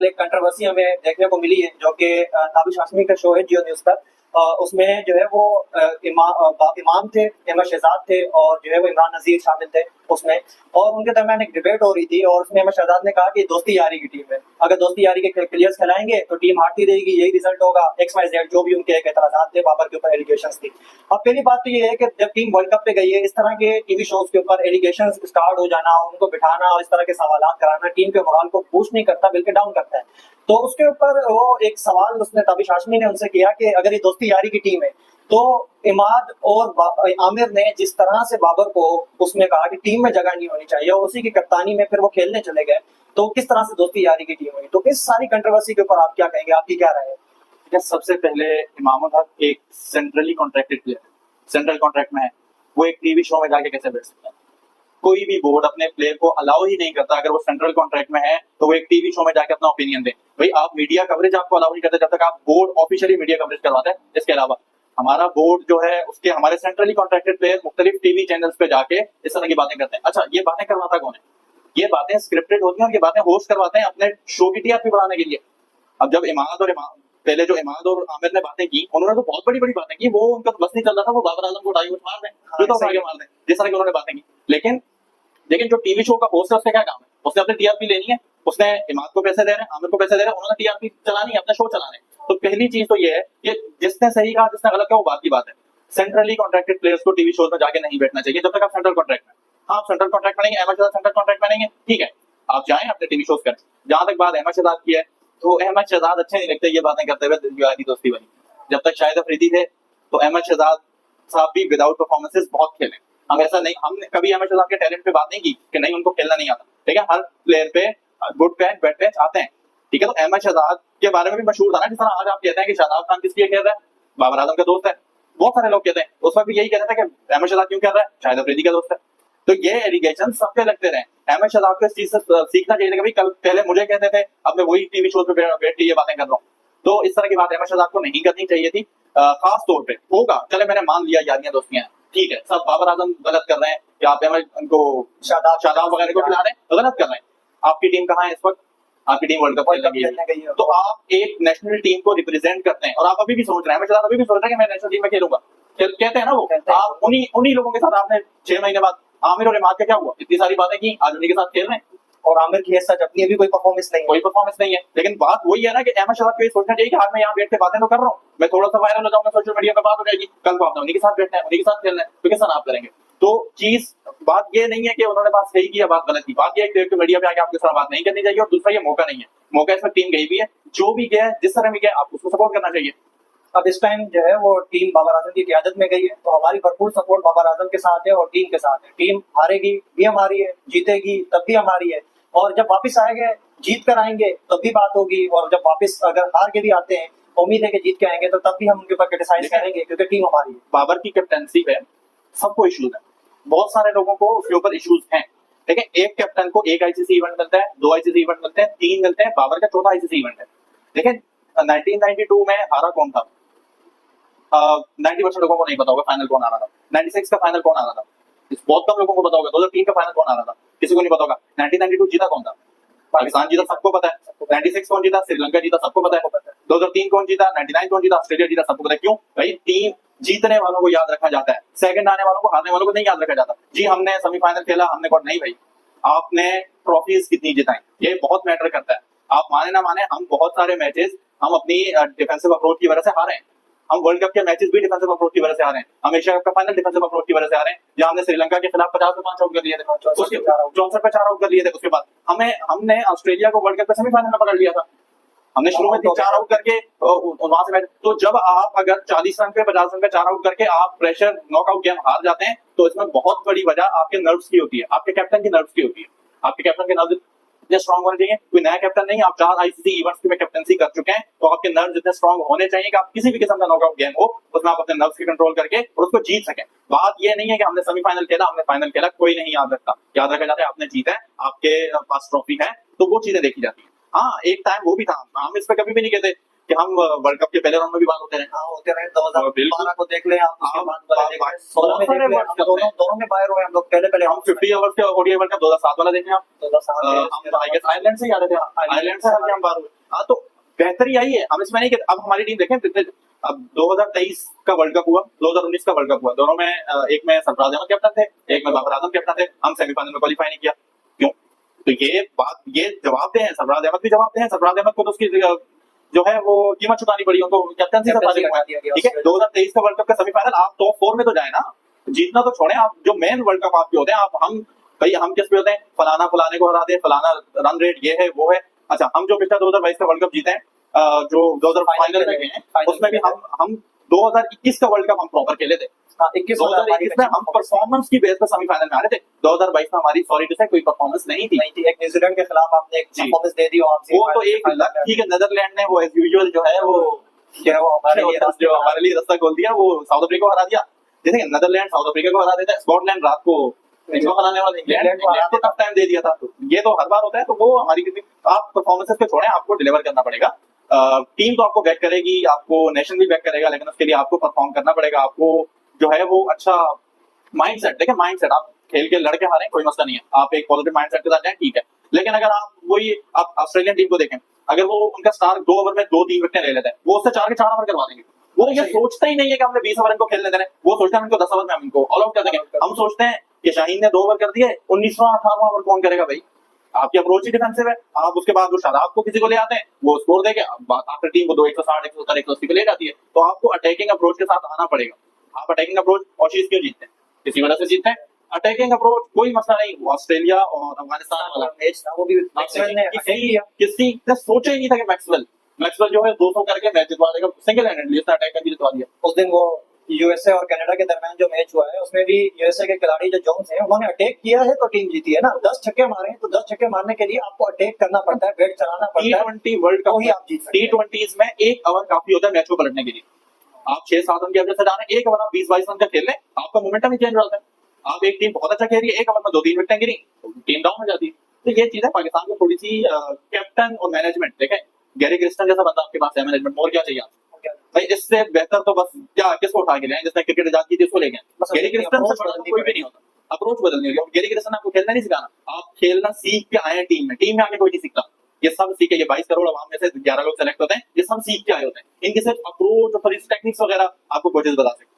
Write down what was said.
एक कंट्रोवर्सी हमें देखने को मिली है जो कि ताबिश हाशमी का शो है जियो न्यूज़ पर। उसमें जो है वो इमाम थे, अहमद शहजाद थे और जो है वो इमरान नज़ीर शामिल थे उसमें। और उनके दरमियान एक डिबेट हो रही थी और उसमें अहमद शहजाद ने कहा कि दोस्ती यारी की टीम है, अगर दोस्ती यारी के प्लेयर्स खिलाएंगे तो टीम हारती रहेगी, यही रिजल्ट होगा, XYZ जो भी उनके एक एतराज़ात थे, बाबर के ऊपर एलिगेशंस थी। अब पहली बात तो ये है कि जब टीम वर्ल्ड कप पे गई है, इस तरह के टीवी शोज के ऊपर एलिगेशंस स्टार्ट हो जाना, उनको बिठाना और इस तरह के सवालात कराना टीम के मोरल को बूस्ट नहीं करता बल्कि डाउन करता है। तो उसके ऊपर वो एक सवाल उसने ताबिश हाशमी ने उनसे किया कि अगर ये दोस्ती यारी की टीम है तो इमाद और आमिर ने जिस तरह से बाबर को उसमें कहा कि टीम में जगह नहीं होनी चाहिए और उसी की कप्तानी में फिर वो खेलने चले गए, तो किस तरह से दोस्ती यारी की टीम हुई। तो इस सारी कंट्रोवर्सी के ऊपर आप क्या कहेंगे, आपकी क्या राय है? क्या सबसे पहले इमाम उल हक एक centrally contracted player, central contract में है, वो एक टीवी शो में जाके कैसे बैठ सकता है? कोई भी बोर्ड अपने प्लेयर को अलाउ ही नहीं करता, अगर वो सेंट्रल कॉन्ट्रैक्ट में है तो वो एक टीवी शो में जाके अपना ओपिनियन दे। भाई आप मीडिया कवरेज आपको अलाउ नहीं करते जब तक आप बोर्ड ऑफिशियली मीडिया कवरेज करवाते हैं। इसके अलावा हमारा बोर्ड जो है उसके हमारे सेंट्रली कॉन्ट्रैक्टेड प्लेयर मुख्तलिफ टीवी चैनल्स पे जाके इस तरह की बातें करते हैं। अच्छा, ये बातें करवाता कौन है? ये बातें स्क्रिप्टेड होती हैं और ये बातें होस्ट करवाते हैं अपने शो की टीआरपी बढ़ाने के लिए। अब जब पहले जो इमाद और आमिर ने बातें की, उन्होंने तो बहुत बड़ी बड़ी बातें की, वो उनका तो बस नहीं चल रहा था, वो बाबर आजम को उठाई मार दें, तो आगे मार दें, जिस तरह की उन्होंने बातें की। लेकिन जो टीवी शो का होस्ट है उसका क्या काम है? उसने अपनी टीआरपी लेनी है, उसने इमाद को पैसे दे रहे हैं, आमिर को पैसे दे रहे हैं, उन्होंने टीआरपी चलानी है, अपना शो चलाने। तो पहली चीज तो ये है कि जिसने सही कहा जिसने गलत कहा वो बात की बात है। सेंट्रली कॉन्ट्रैक्टेड प्लेयर्स को टीवी शोज में जाके नहीं बैठना चाहिए जब तक आप सेंट्रल कॉन्ट्रैक्ट में। हाँ, आप सेंट्रल कॉन्ट्रैक्ट में नहीं, अहमद शहजाद सेंट्रल कॉन्ट्रैक्ट में नहीं है, ठीक है, आप जाएं अपने टीवी शोज करें। जहां तक बात अहमद शहजाद की है, तो अहमद शहजाद अच्छे नहीं लगते ये बातें करते हुए यारी दोस्ती बनी। जब तक शाहिद अफरीदी थे तो अहमद शहजाद साहब भी विदाउट परफॉर्मेंसेस बहुत खेले। हम ऐसा नहीं, हमने कभी अहमद शहजाद के टैलेंट पे बात नहीं की कि नहीं उनको खेलना नहीं आता, ठीक है, हर प्लेयर पे गुड पैच बैड पैच आते हैं, ठीक है। तो अहमद शहजाद के बारे में भी मशहूर था ना, जिस तरह आज आप कहते हैं कि शादाब खान किस लिए खेल रहा है, बाबर आजम का दोस्त है, बहुत सारे लोग कहते हैं, उस वक्त भी यही कहते थे कि अहमद शहजाद क्यों खेल रहा है, शाहिद अफरीदी का दोस्त है। तो ये एलिगेशन सबके लगते रहे। अहमद शहजाद को इस चीज से सीखना चाहिए कि भाई कल पहले मुझे कहते थे, अब मैं वही टीवी शो पे बैठ के ये बातें कर रहा हूँ। तो इस तरह की बात अहमद शहजाद को नहीं करनी चाहिए थी। खास तौर पे होगा, चले मैंने मान लिया यारियां दोस्तियां, ठीक है, सब बाबर आजम गलत कर रहे हैं या आप उनको शादाब वगैरह को खिला रहे हैं, गलत कर रहे हैं। आपकी टीम कहाँ है इस वक्त? आपकी टीम वर्ल्ड कप खेलने गई है। तो आप एक नेशनल टीम को रिप्रेजेंट करते हैं और आप अभी भी सोच रहे हैं, अहमद शहजाद अभी भी सोच रहे हैं कि मैं नेशनल टीम में खेलूंगा, कहते हैं ना वो। आप उन्हीं लोगों के साथ आपने 6 महीने बाद आमिर और इमाद का क्या हुआ? इतनी सारी बातें की, आज उन्हीं के साथ खेल रहे हैं। और आमिर की सच अपनी अभी कोई परफॉर्मेंस नहीं है। लेकिन बात वही है ना कि अहमद शहजाद को ये सोचना चाहिए कि आज मैं यहाँ बैठ के बातें तो कर रहा हूँ, मैं थोड़ा सा वायरल हो जाऊंगा, सोशल मीडिया पे बात हो जाएगी, कल को आपने उन्हीं के साथ बैठना है, उन्हीं के साथ खेलना है, तो किस तरह आप करेंगे? तो चीज बात ये नहीं है कि उन्होंने बात सही की या बात गलत की, बात ये है कि मीडिया पे आके आपके साथ बात नहीं करनी चाहिए। और दूसरा ये मौका नहीं है, मौका इसमें टीम गई भी है, जो भी गया जिस तरह भी गया आप उसको सपोर्ट करना चाहिए। अब इस टाइम जो है वो टीम बाबर आजम की क़यादत में गई है, तो हमारी भरपूर सपोर्ट बाबर आजम के साथ है और टीम के साथ है। टीम हारेगी भी हमारी है, जीतेगी तब भी हमारी है, और जब वापस आएंगे जीत कर आएंगे तब भी बात होगी, और जब वापस अगर हार के भी आते हैं, उम्मीद है कि जीत के आएंगे, तो तब भी हम उनके ऊपर क्रिटिसाइज करेंगे क्योंकि टीम हमारी है। बाबर की कैप्टनसी पे सबको इश्यूज है, बहुत सारे लोगों को उसके ऊपर इश्यूज हैं, लेकिन एक कैप्टन को एक आईसीसी इवेंट मिलता है, 2 आईसीसी इवेंट मिलते हैं, 3 मिलते हैं, बाबर का 4था आईसीसी इवेंट है। लेकिन 1992 में हारा कौन था? 90% लोगों को नहीं पता होगा फाइनल कौन आ रहा था। 96 का फाइनल कौन आ रहा था, बहुत कम लोगों को पता होगा। 2003 का फाइनल कौन आ रहा था, किसी को नहीं पता होगा। 1992 जीता कौन था? पाकिस्तान जीता, सबको पता है। 96 कौन जीता? श्रीलंका जीता, सबको पता है। 2003 कौन जीता? 99 कौन जीता? ऑस्ट्रेलिया जीता, सबको पता है। क्यों भाई? टीम जीतने वालों को याद रखा जाता है, सेकंड आने वालों को, हारने वालों को नहीं याद रखा जाता। जी हमने सेमीफाइनल खेला, हमने कहा नहीं भाई, आपने ट्रॉफीज कितनी जिताई, ये बहुत मैटर करता है। आप माने ना माने, हम बहुत सारे मैचेस हम अपनी डिफेंसिव अप्रोच की वजह से हारे हैं। हम वर्ल्ड कप के मैचेस भी डिफेंसिव अप्रोच की वजह से आ रहे हैं, हम एशिया कप का फाइनल डिफेंसिव अप्रोच की वजह से आ रहे हैं, जहां हमने श्रीलंका के खिलाफ 50 पे 5 आउट कर लिए थे, 64 पे 4 आउट कर लिए थे। उसके बाद हमने ऑस्ट्रेलिया को वर्ल्ड कप के सेमीफाइनल में पकड़ लिया था। हमने शुरू में 4 आउट करके वहां से मैच, तो जब आप अगर 40 रन पे 50 रन पे 4 आउट करके आप प्रेशर नॉकआउट गेम हार जाते हैं, तो इसमें बहुत बड़ी वजह आपके नर्व्स की होती है, आपके कैप्टन की नर्व्स की होती है। आपके कैप्टन के नर्व्स इतने स्ट्रांग होने चाहिए। कोई नया कैप्टन नहीं, आप 4 आईसीसी इवेंट्स में कैप्टनसी कर चुके हैं, तो आपके नर्व्स इतने स्ट्रांग होने चाहिए कि आप किसी भी किस्म का नॉकआउट गेम हो उसमें आप अपने नर्व्स की कंट्रोल करके और उसको जीत सकें। बात ये नहीं है कि हमने सेमीफाइनल खेला, हमने फाइनल खेला, कोई नहीं याद रखता। याद रखा जाता है आपने जीता है, आपके पास ट्रॉफी है, तो वो चीजें देखी जाती है। हाँ, एक टाइम वो भी था, हम इस पे कभी भी नहीं कहते कि हम वर्ल्ड कप के पहले राउंड में भी बात होते रहे। हाँ होते रहे। बिल्कुल। 2012 को देख लें आप, उसके बाद वाला देख लें, 16 में बहुत सारे देख लें, वर्ल्ड हम कप हैं। दोनों में बाहर हुए हम लोग पहले हम 50 ओवर्स के ओडीआई वर्ल्ड कप 2007 वाला देखें आप, 2007 में हम आई गेस आयरलैंड से ही आ रहे थे, आयरलैंड से हम बाहर हुए। हाँ तो बेहतरी आई है, हम इसमें नहीं कि अब हमारी टीम देखें कितने, अब 2023 का वर्ल्ड कप हुआ, 2019 का वर्ल्ड कप हुआ, दोनों में एक में सरफराज अहमद कैप्टन थे, एक में बाबर आजम कैप्टन थे, हम सेमीफाइनल में क्वालीफाई नहीं किया, क्यों? तो ये बात, ये जवाब हैं, सरफराज अहमद भी जवाब हैं, सरफराज अहमद को तो उसकी जो है वो कीमत चुकानी पड़ी, उनको कैप्टनसी से फारिग हुआ, ठीक है। 2023 का वर्ल्ड कप का सेमीफाइनल आप टॉप 4 में तो जाए ना, जीतना तो छोड़े, आप जो मेन वर्ल्ड कप आपके होते हैं, आप हम भाई हम किस पे होते हैं, फलाना फलाने को हरा दे, फलाना रन रेट ये है वो है। अच्छा, हम जो पिछला 2022 का वर्ल्ड कप जीते हैं, जो 2000 फाइनल में गए हैं, उसमें भी हम 2021 का वर्ल्ड कप हम प्रॉपर खेले थे। 2021 में हम परफॉर्मेंस की बेस पर सेमीफाइनल में आ रहे थे, 2022 में हमारी सॉरी टू से कोई परफॉर्मेंस नहीं थी। एक न्यूजीलैंड के खिलाफ आपने एक परफॉर्मेंस दे दी, और वो तो एक लक थी कि नीदरलैंड ने वो एज यूजुअल जो है वो हमारे लिए रास्ता खोल दिया, वो साउथ अफ्रीका को हरा दिया। जैसे नीदरलैंड साउथ अफ्रीका को हरा देता है, स्कॉटलैंड रात को इनको हराने वाला इंग्लैंड को टफ टाइम दे दिया था। तो ये तो हर बार होता है, तो वो हमारी किसी, आप परफॉर्मेंसेस पे छोड़ें, आपको डिलीवर करना पड़ेगा। टीम तो आपको बैक करेगी, आपको नेशन भी बैक करेगा, लेकिन उसके लिए आपको परफॉर्म करना पड़ेगा, आपको जो है वो अच्छा माइंडसेट, देखिए माइंडसेट, आप खेल के लड़के हारे कोई मसला नहीं है, आप एक पॉजिटिव माइंडसेट के साथ जाएं, ठीक है। लेकिन अगर आप वही आप ऑस्ट्रेलियन टीम को देखें, अगर वो उनका स्टार 2 ओवर में 2-3 विकेट ले लेता है, वो उससे 4 के 4 ओवर करवा देंगे। वो ये सोचता ही नहीं है कि हमने 20 ओवर इनको खेलने देना है, वो सोचते हैं इनको 10 ओवर में हम इनको ऑल आउट कर देंगे। हम सोचते हैं कि शाहीन ने 2 ओवर कर दिए, 19वां 18वां ओवर कौन करेगा भाई? आपकी अप्रोच ही डिफेंसिव है। आप उसके बाद वो शादाब को किसी को ले आते हैं, वो स्कोर देके आफ्टर टीम को 160 170 180 पे ले जाती है। तो आपको अटैकिंग अप्रोच के साथ आना पड़ेगा। आप अटैकिंग अप्रोच ऑशीज क्यों जीतते हैं? किसी वजह से जीतते हैं। अटैकिंग अप्रोच कोई मसला नहीं। ऑस्ट्रेलिया और अफगानिस्तान वाला मैच था, वो भी मैक्सवेल ने किसी ने सोचा ही नहीं था कि मैक्सवेल जो है 200 करके मैच जितवा देगा, सिंगल हैंडेडली उसने अटैक करके जितवा दिया। उस दिन वो यूएसए और कनाडा के दरमियान जो मैच हुआ है, उसमें भी यूएसए के खिलाड़ी जो जोन्स हैं, उन्होंने अटैक किया है तो टीम जीती है ना। 10 छक्के मारे हैं, तो 10 छक्के मारने के लिए आपको अटैक करना पड़ता है, बैट चलाना पड़ता है। T20 वर्ल्ड कप ही आप जीत सकते हैं। T20 में 1 ओवर काफी होता है मैच को पलटने के लिए। आप 6-7 रन के एवरेज से जा रहे हैं, 1 ओवर आप 20-22 रन का खेल लें, आपका मोमेंटम ही चेंज हो जाता है। आप एक टीम बहुत अच्छा खेल रही है, 1 ओवर में 2-3 विकेटें गिरी, तो टीम डाउन हो जाती है। तो ये चीज है पाकिस्तान को थोड़ी सी कैप्टन और मैनेजमेंट, देखें गैरी क्रिस्टन जैसा बंदा आपके पास है, मैनेजमेंट और क्या चाहिए आपको? भाई इससे बेहतर तो बस क्या किसको उठा के ले, जिसने क्रिकेट आजाद की थी उसको ले गए। गैरी क्रिस्टन से बड़ा कोई भी नहीं होता, अप्रोच बदलनी होगी। गैरी क्रिस्टन आपको खेलना नहीं सिखाना, आप खेलना सीख के आए हैं टीम में आके कोई नहीं सीखता। ये सब सीखे, ये 22 करोड़ आवाम में से 11 लोग सेलेक्ट होते हैं, ये सब सीख के आए होते हैं। इनके सिर्फ अप्रोच और टेक्निक्स वगैरह आपको कोचेस बता सकते हैं।